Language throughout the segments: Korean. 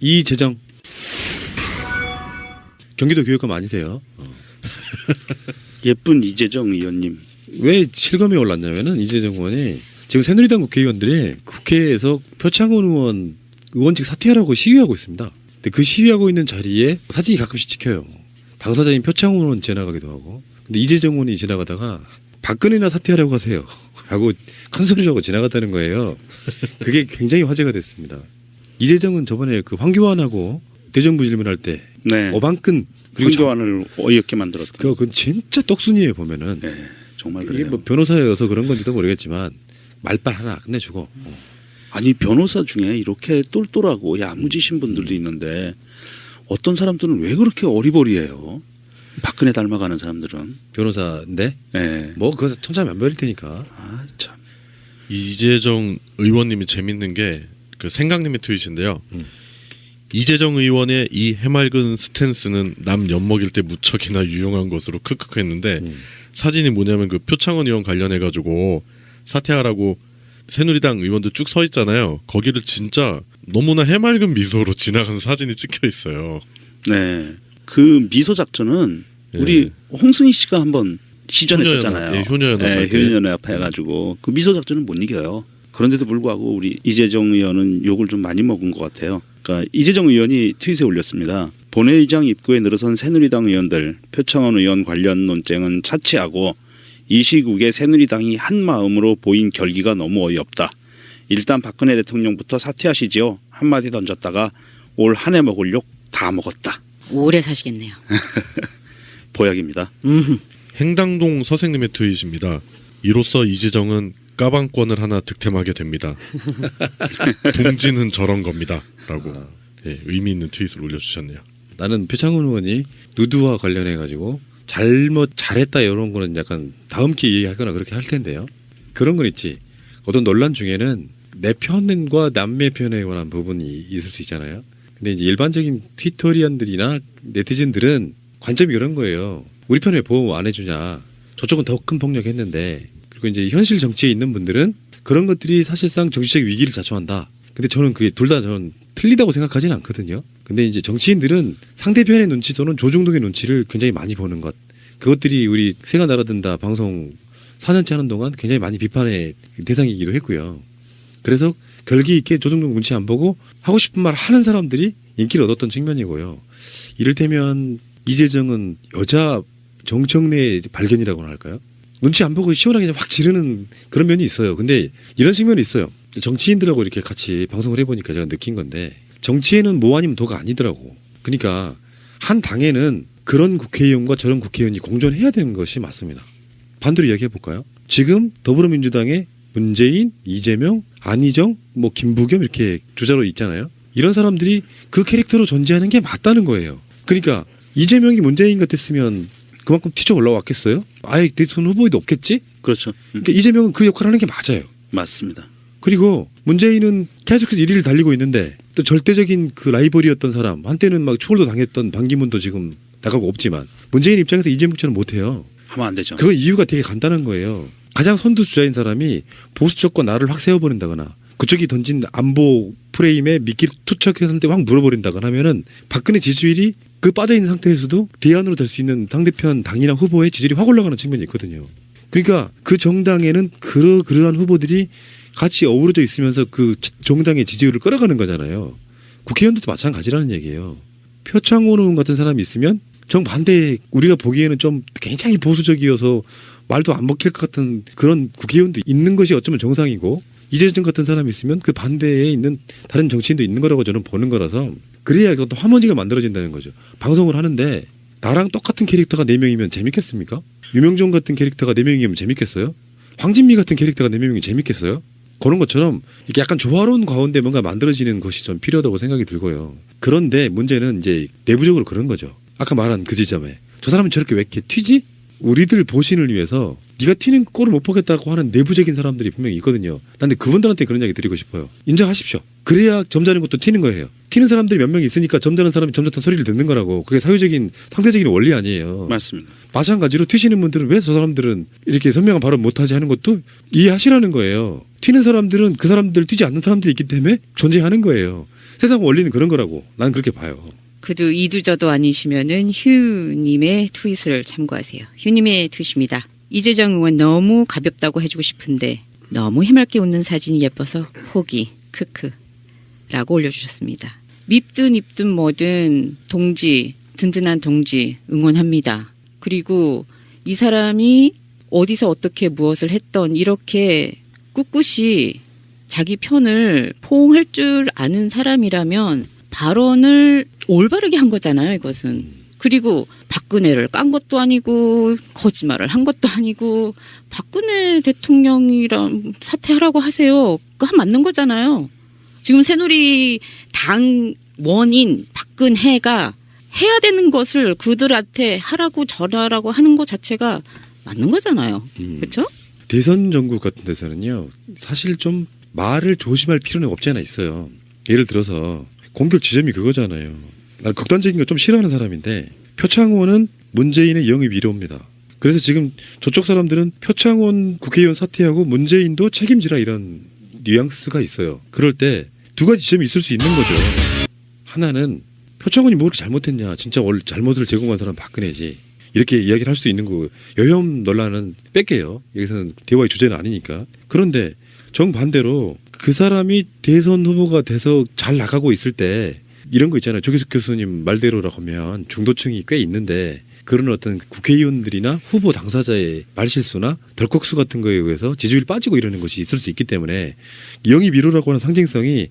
이재정 경기도 교육감 아니세요? 예쁜 이재정 의원님. 왜 실검에 올랐냐면은 이재정 의원이 지금 새누리당 국회의원들이 국회에서 표창원 의원 의원직 사퇴하라고 시위하고 있습니다. 근데 그 시위하고 있는 자리에 사진이 가끔씩 찍혀요. 당사자인 표창원 의원 지나가기도 하고. 근데 이재정 의원이 지나가다가 박근혜나 사퇴하라고 하세요 라고 큰 소리를 하고 지나갔다는 거예요. 그게 굉장히 화제가 됐습니다. 이재정은 저번에 그 황교안하고 대정부 질문할 때 네. 어방끈 그리고 황교안을 어이없게 만들었던. 그건 진짜 떡순이에요 보면은. 네, 정말 이게 그래요. 뭐 변호사여서 그런 건지도 모르겠지만 말빨 하나 끝내주고. 아니 변호사 중에 이렇게 똘똘하고 야무지신 분들도 있는데 어떤 사람들은 왜 그렇게 어리버리해요? 박근혜 닮아가는 사람들은. 변호사인데 네. 뭐 그거 천차만별일 테니까. 아 참. 이재정 의원님이 재밌는 게 그 생강님의 트윗인데요. 이재정 의원의 이 해맑은 스탠스는 남 엿먹일 때 무척이나 유용한 것으로 크크크 했는데 사진이 뭐냐면 그 표창원 의원 관련해 가지고 사퇴하라고 새누리당 의원들 쭉 서 있잖아요. 거기를 진짜 너무나 해맑은 미소로 지나가는 사진이 찍혀 있어요. 네. 그 미소 작전은 우리 홍승희 씨가 한번 시전했었잖아요. 예, 효녀연합. 효녀연합 해가지고 그 미소 작전은 못 이겨요. 그런데도 불구하고 우리 이재정 의원은 욕을 좀 많이 먹은 것 같아요. 그러니까 이재정 의원이 트윗에 올렸습니다. 본회의장 입구에 늘어선 새누리당 의원들 표창원 의원 관련 논쟁은 차치하고 이 시국에 새누리당이 한 마음으로 보인 결기가 너무 어이없다. 일단 박근혜 대통령부터 사퇴하시지요. 한마디 던졌다가 올 한 해 먹을 욕 다 먹었다. 오래 사시겠네요. 보약입니다. 행당동 서생님의 트윗입니다. 이로써 이재정은 까방권을 하나 득템하게 됩니다. 동지는 저런 겁니다. 라고 예, 의미 있는 트윗을 올려주셨네요. 나는 표창원 의원이 누드와 관련해 가지고 잘했다 이런 거는 약간 다음 기회에 얘기하거나 그렇게 할 텐데요. 그런 건 있지. 어떤 논란 중에는 내 편과 남의 편에 관한 부분이 있을 수 있잖아요. 근데 이제 일반적인 트위터리안들이나 네티즌들은 관점이 그런 거예요. 우리 편에 보호 안 해주냐. 저쪽은 더 큰 폭력했는데. 그리고 이제 현실 정치에 있는 분들은 그런 것들이 사실상 정치적 위기를 자초한다. 근데 저는 그게 둘 다 저는 틀리다고 생각하지는 않거든요. 근데 이제 정치인들은 상대편의 눈치 또는 조중동의 눈치를 굉장히 많이 보는 것. 그것들이 우리 새가 날아든다 방송 4년째 하는 동안 굉장히 많이 비판의 대상이기도 했고요. 그래서 결기 있게 조중동 눈치 안 보고 하고 싶은 말 하는 사람들이 인기를 얻었던 측면이고요. 이를테면 이재정은 여자 정청래 발견이라고나 할까요? 눈치 안 보고 시원하게 확 지르는 그런 면이 있어요. 근데 이런 측면이 있어요. 정치인들하고 이렇게 같이 방송을 해보니까 제가 느낀 건데 정치에는 뭐 아니면 도가 아니더라고. 그러니까 한 당에는 그런 국회의원과 저런 국회의원이 공존해야 되는 것이 맞습니다. 반대로 이야기해 볼까요? 지금 더불어민주당의 문재인, 이재명, 안희정, 뭐 김부겸 이렇게 주자로 있잖아요. 이런 사람들이 그 캐릭터로 존재하는 게 맞다는 거예요. 그러니까 이재명이 문재인 같았으면 그만큼 튀쳐 올라왔겠어요? 아예 대선 후보에도 없겠지? 그렇죠. 그러니까 이재명은 그 역할을 하는 게 맞아요. 맞습니다. 그리고 문재인은 계속해서 1위를 달리고 있는데 또 절대적인 그 라이벌이었던 사람 한때는 막 추월도 당했던 반기문도 지금 나가고 없지만 문재인 입장에서 이재명처럼 못해요. 하면 안 되죠. 그 이유가 되게 간단한 거예요. 가장 선두주자인 사람이 보수 쪽과 나를 확 세워버린다거나 그쪽이 던진 안보 프레임에 미끼를 투척했는데 확 물어버린다거나 하면은 박근혜 지지율이 그 빠져있는 상태에서도 대안으로 될 수 있는 상대편 당이나 후보의 지지율이 확 올라가는 측면이 있거든요. 그러니까 그 정당에는 그러한 후보들이 같이 어우러져 있으면서 그 정당의 지지율을 끌어가는 거잖아요. 국회의원들도 마찬가지라는 얘기예요. 표창원 의원 같은 사람이 있으면 정반대에 우리가 보기에는 좀 굉장히 보수적이어서 말도 안 먹힐 것 같은 그런 국회의원도 있는 것이 어쩌면 정상이고 이재정 같은 사람이 있으면 그 반대에 있는 다른 정치인도 있는 거라고 저는 보는 거라서 그래야 어떤 화머니가 만들어진다는 거죠. 방송을 하는데 나랑 똑같은 캐릭터가 4명이면 재밌겠습니까? 유명종 같은 캐릭터가 4명이면 재밌겠어요? 황진미 같은 캐릭터가 4명이면 재밌겠어요? 그런 것처럼 이렇게 약간 조화로운 가운데 뭔가 만들어지는 것이 좀 필요하다고 생각이 들고요. 그런데 문제는 이제 내부적으로 그런 거죠. 아까 말한 그 지점에 저 사람은 저렇게 왜 이렇게 튀지? 우리들 보신을 위해서 네가 튀는 꼴을 못 보겠다고 하는 내부적인 사람들이 분명히 있거든요. 근데 그분들한테 그런 이야기 드리고 싶어요. 인정하십시오. 그래야 점잖은 것도 튀는 거예요. 튀는 사람들이 몇 명 있으니까 점잖은 사람이 점잖은 소리를 듣는 거라고. 그게 사회적인 상대적인 원리 아니에요. 맞습니다. 마찬가지로 튀시는 분들은 왜 저 사람들은 이렇게 선명한 발언 못하지 하는 것도 이해하시라는 거예요. 튀는 사람들은 그 사람들 튀지 않는 사람들이 있기 때문에 존재하는 거예요. 세상 원리는 그런 거라고 나는 그렇게 봐요. 그도 이두저도 아니시면은 휴님의 트윗을 참고하세요. 휴님의 트윗입니다. 이재정 의원 너무 가볍다고 해주고 싶은데 너무 해맑게 웃는 사진이 예뻐서 포기 크크 라고 올려주셨습니다. 밉든 입든 뭐든 동지 든든한 동지 응원합니다. 그리고 이 사람이 어디서 어떻게 무엇을 했던 이렇게 꿋꿋이 자기 편을 포옹할 줄 아는 사람이라면 발언을 올바르게 한 거잖아요, 이것은. 그리고 박근혜를 깐 것도 아니고 거짓말을 한 것도 아니고 박근혜 대통령이랑 사퇴하라고 하세요. 그거 맞는 거잖아요. 지금 새누리당 원인 박근혜가 해야 되는 것을 그들한테 하라고 전하라고 하는 것 자체가 맞는 거잖아요. 그렇죠? 대선 전국 같은 데서는요. 사실 좀 말을 조심할 필요는 없지 않아 있어요. 예를 들어서 공격 지점이 그거잖아요. 난 극단적인 거 좀 싫어하는 사람인데 표창원은 문재인의 영입 1호입니다. 그래서 지금 저쪽 사람들은 표창원 국회의원 사퇴하고 문재인도 책임지라 이런 뉘앙스가 있어요. 그럴 때 두 가지 지점이 있을 수 있는 거죠. 하나는 표창원이 뭐 그렇게 잘못했냐. 진짜 원래 잘못을 제공한 사람은 박근혜지. 이렇게 이야기를 할 수도 있는 거고 여혐 논란은 뺄게요. 여기서는 대화의 주제는 아니니까. 그런데 정반대로 그 사람이 대선 후보가 돼서 잘 나가고 있을 때 이런 거 있잖아요. 조기숙 교수님 말대로라고 하면 중도층이 꽤 있는데 그런 어떤 국회의원들이나 후보 당사자의 말실수나 덜컥수 같은 거에 의해서 지지율이 빠지고 이러는 것이 있을 수 있기 때문에 영입 1호라고 하는 상징성이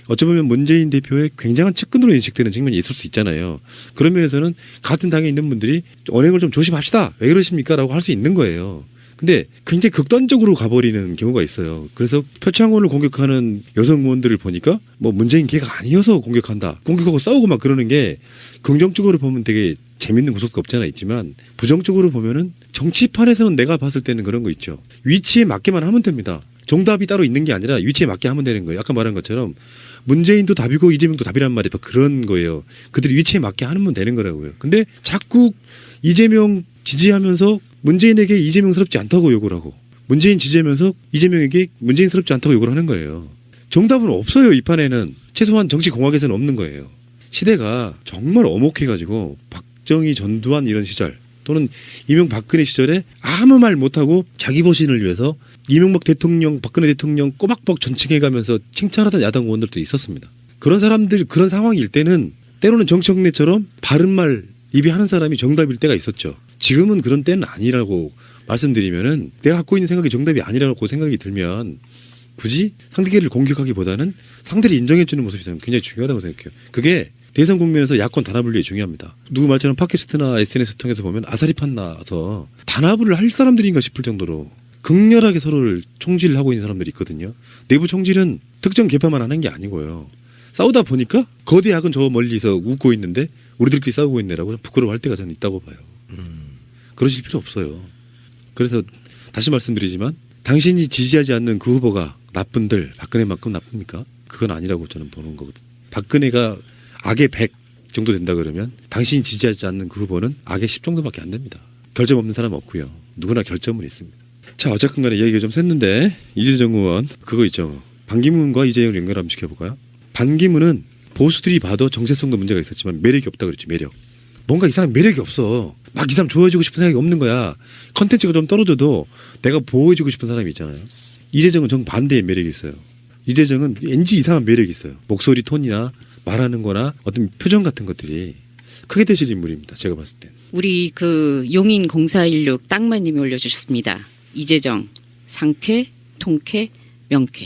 어쩌면 문재인 대표의 굉장한 측근으로 인식되는 측면이 있을 수 있잖아요. 그런 면에서는 같은 당에 있는 분들이 언행을 좀 조심합시다. 왜 그러십니까? 라고 할 수 있는 거예요. 근데 굉장히 극단적으로 가버리는 경우가 있어요. 그래서 표창원을 공격하는 여성 의원들을 보니까 뭐 문재인 걔가 아니어서 공격한다. 공격하고 싸우고 막 그러는 게 긍정적으로 보면 되게 재밌는 구석도 없지 않아 있지만 부정적으로 보면은 정치판에서는 내가 봤을 때는 그런 거 있죠. 위치에 맞게만 하면 됩니다. 정답이 따로 있는 게 아니라 위치에 맞게 하면 되는 거예요. 아까 말한 것처럼 문재인도 답이고 이재명도 답이란 말이 그런 거예요. 그들이 위치에 맞게 하면 되는 거라고요. 근데 자꾸 이재명 지지하면서 문재인에게 이재명스럽지 않다고 욕을 하고 문재인 지지하면서 이재명에게 문재인스럽지 않다고 욕을 하는 거예요. 정답은 없어요. 이 판에는. 최소한 정치공학에서는 없는 거예요. 시대가 정말 엄혹해가지고 박정희 전두환 이런 시절 또는 이명박근혜 시절에 아무 말 못하고 자기 보신을 위해서 이명박 대통령 박근혜 대통령 꼬박꼬박 전칭해가면서 칭찬하던 야당 의원들도 있었습니다. 그런 사람들 그런 상황일 때는 때로는 정청래처럼 바른 말 입이 하는 사람이 정답일 때가 있었죠. 지금은 그런 때는 아니라고 말씀드리면은 내가 갖고 있는 생각이 정답이 아니라고 생각이 들면 굳이 상대를 공격하기보다는 상대를 인정해주는 모습이 굉장히 중요하다고 생각해요. 그게 대선 국면에서 야권 단합을 위해 중요합니다. 누구 말처럼 팟캐스트나 SNS 통해서 보면 아사리 판나서 단합을 할 사람들인가 싶을 정도로 극렬하게 서로를 총질을 하고 있는 사람들이 있거든요. 내부 총질은 특정 개파만 하는 게 아니고요. 싸우다 보니까 거대 악은 저 멀리서 웃고 있는데 우리들끼리 싸우고 있네라고 부끄러워할 때가 저는 있다고 봐요. 그러실 필요 없어요. 그래서 다시 말씀드리지만 당신이 지지하지 않는 그 후보가 나쁜들 박근혜만큼 나쁩니까? 그건 아니라고 저는 보는 거거든요. 박근혜가 악의 100 정도 된다 그러면 당신이 지지하지 않는 그 후보는 악의 10 정도밖에 안 됩니다. 결점 없는 사람은 없고요. 누구나 결점은 있습니다. 자, 어쨌든 간에 이야기가 좀 샜는데 이재정 의원 그거 있죠. 반기문과 이재정을 연결 한번 시켜볼까요? 반기문은 보수들이 봐도 정체성도 문제가 있었지만 매력이 없다 그랬죠. 매력. 뭔가 이 사람 매력이 없어. 막 이 사람 좋아해주고 싶은 생각이 없는 거야. 컨텐츠가 좀 떨어져도 내가 보호해주고 싶은 사람이 있잖아요. 이재정은 정반대의 매력이 있어요. 이재정은 왠지 이상한 매력이 있어요. 목소리 톤이나 말하는 거나 어떤 표정 같은 것들이 크게 되실 인물입니다. 제가 봤을 때. 우리 그 용인 0416 땅마님이 올려주셨습니다. 이재정 상쾌, 통쾌, 명쾌.